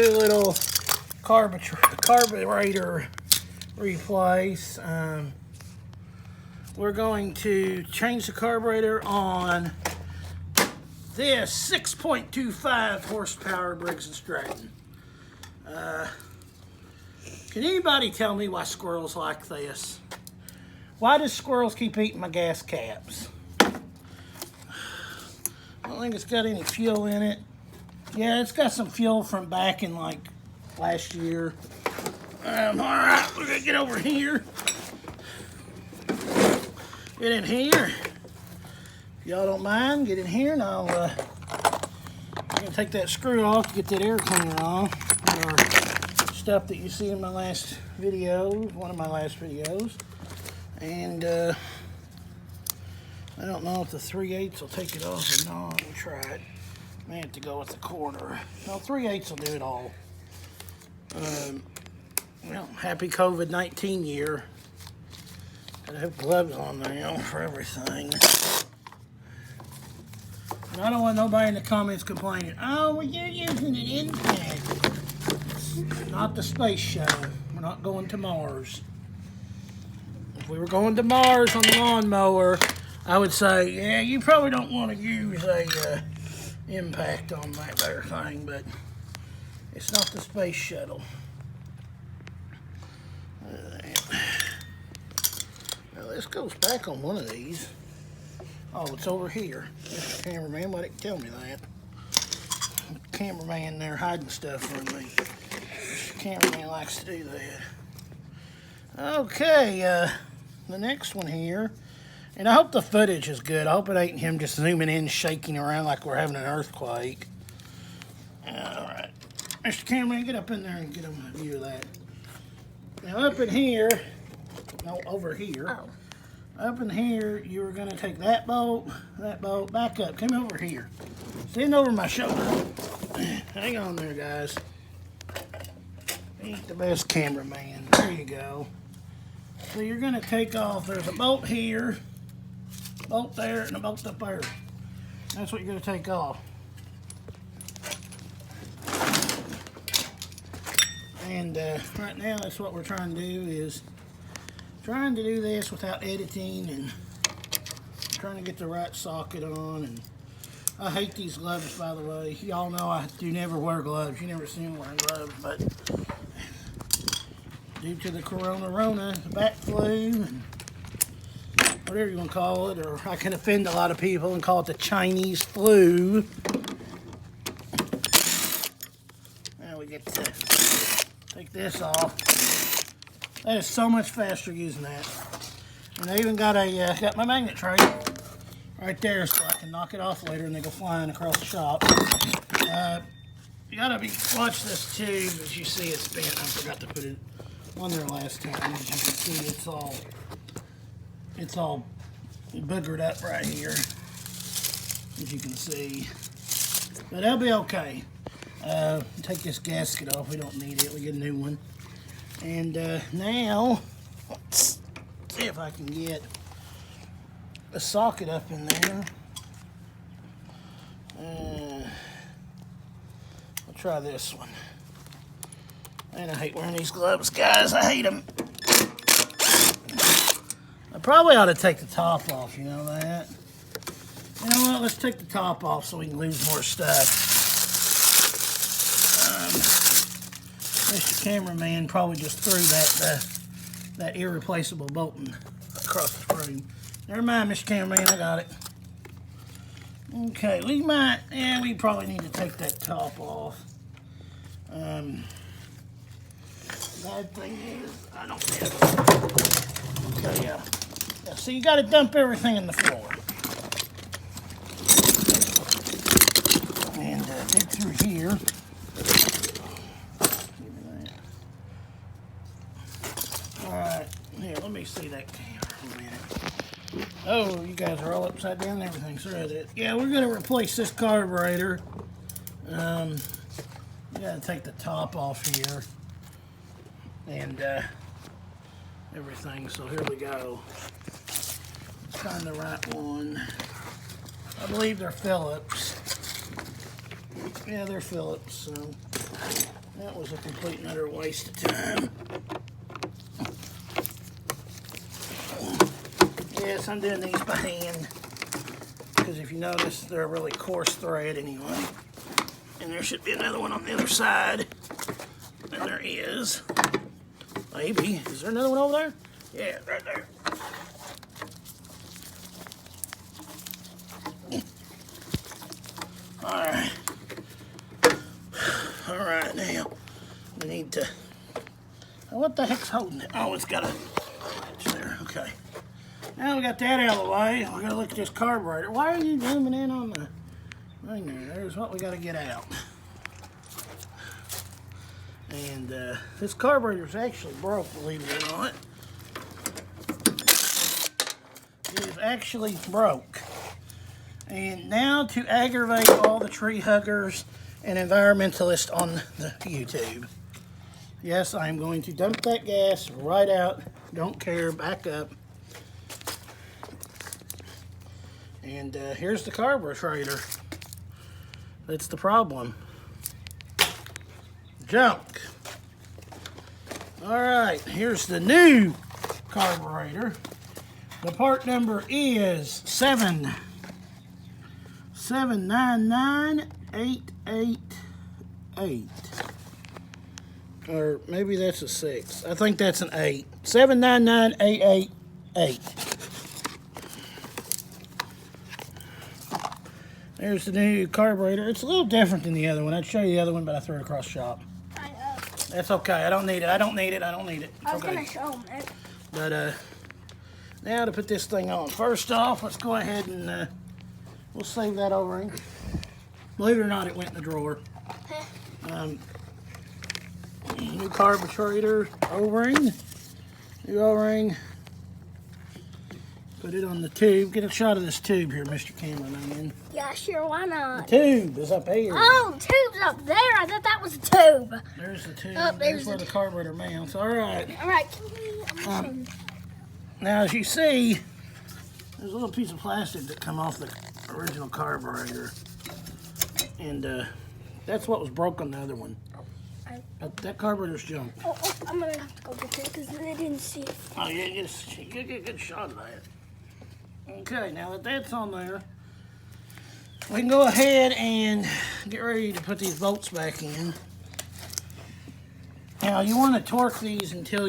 Little carburetor replace. We're going to change the carburetor on this 6.25 horsepower Briggs & Stratton. Can anybody tell me why squirrels like this? Why do squirrels keep eating my gas caps? I don't think it's got any fuel in it. Yeah, it's got some fuel from back in like last year. Alright, we're gonna get over here. Get in here. If y'all don't mind, get in here and I'm gonna take that screw off to get that air cleaner off. Or stuff that you see in my last video, one of my last videos. And I don't know if the 3/8 will take it off or not. We'll try it. May have to go with the quarter. No, 3/8 will do it all. Well, happy COVID-19 year. Gotta have gloves on now for everything. And I don't want nobody in the comments complaining, oh, well, you're using an impact. It's not the space shuttle. We're not going to Mars. If we were going to Mars on the lawnmower, I would say, yeah, you probably don't want to use a impact on that there thing, but it's not the space shuttle. Now this goes back on one of these. Oh, it's over here. Mr. Cameraman, why didn't you tell me that? Cameraman there hiding stuff from me. Mr. Cameraman likes to do that. Okay, the next one here. And I hope the footage is good. I hope it ain't him just zooming in, shaking around like we're having an earthquake. Alright. Mr. Cameraman, get up in there and get him a view of that. Now up in here, no, over here. Oh. Up in here, you were going to take that bolt, back up. Come over here. Stand over my shoulder. Hang on there, guys. Ain't the best cameraman. There you go. So you're going to take off, there's a bolt here, bolt there, and a bolt up there. That's what you're going to take off. And right now, that's what we're trying to do, is trying to do this without editing and trying to get the right socket on. And I hate these gloves, by the way. Y'all know I do never wear gloves. You never see me wearing gloves, but due to the corona, the bat flu, and whatever you want to call it, or I can offend a lot of people and call it the Chinese flu. Now we get to take this off. That is so much faster using that. And I even got got my magnet tray right there, so I can knock it off later and they go flying across the shop. You gotta watch this tube. As you see, it's bent. I forgot to put it on there last time. As you can see, it's all boogered up right here, as you can see. But that'll be okay. Take this gasket off. We don't need it. We get a new one. And now, let's see if I can get a socket up in there. I'll try this one. And I hate wearing these gloves, guys. I hate them. I probably ought to take the top off, you know that? You know what? Let's take the top off so we can lose more stuff. Mr. Cameraman probably just threw that irreplaceable bolting across the screen. Never mind, Mr. Cameraman, I got it. Okay, we probably need to take that top off. Bad thing is, I don't have it. Okay, yeah. So you got to dump everything in the floor. And dig through here. Alright, here, let me see that camera for a minute. Oh, you guys are all upside down and everything. Sorry about that. Yeah, we're going to replace this carburetor. We got to take the top off here. And everything, so here we go. Let's find the right one. I believe they're Phillips. Yeah, they're Phillips, so That was a complete and utter waste of time. Yes, I'm doing these by hand. Because if you notice, they're a really coarse thread anyway. And there should be another one on the other side. And there is. Maybe. Is there another one over there? Yeah, right there. Alright. Alright, now we need to. What the heck's holding it? Oh, it's got a latch there. Okay. Now we got that out of the way. We gotta look at this carburetor. Why are you zooming in on the thing there? There's what we gotta get out. And this carburetor's actually broke, believe it or not. It is actually broke. And now to aggravate all the tree huggers and environmentalists on the YouTube. Yes, I'm going to dump that gas right out. Don't care, back up. And here's the carburetor. That's the problem. Junk. Alright, here's the new carburetor. The part number is 7999888. Or maybe that's a 6. I think that's an 8. 799888. There's the new carburetor. It's a little different than the other one. I'd show you the other one, but I threw it across the shop. I know. That's okay. I don't need it. I don't need it. I don't need it. It's I was going to show them it. But now to put this thing on. First off, let's go ahead and we'll save that O-ring. Believe it or not, it went in the drawer. New carburetor O-ring. New O-ring. Put it on the tube. Get a shot of this tube here, Mr. Cameraman. Yeah, sure, why not? The tube is up here. Oh, the tube's up there. I thought that was a tube. There's the tube. Oh, there's where the carburetor mounts. All right. All right. Now, as you see, there's a little piece of plastic that come off the original carburetor. And that's what was broke on the other one. That carburetor's junk. Oh, I'm going to have to go get it because they didn't see it. Oh, yeah, get a good shot of that. Okay, now that that's on there, we can go ahead and get ready to put these bolts back in. Now, you want to torque these until you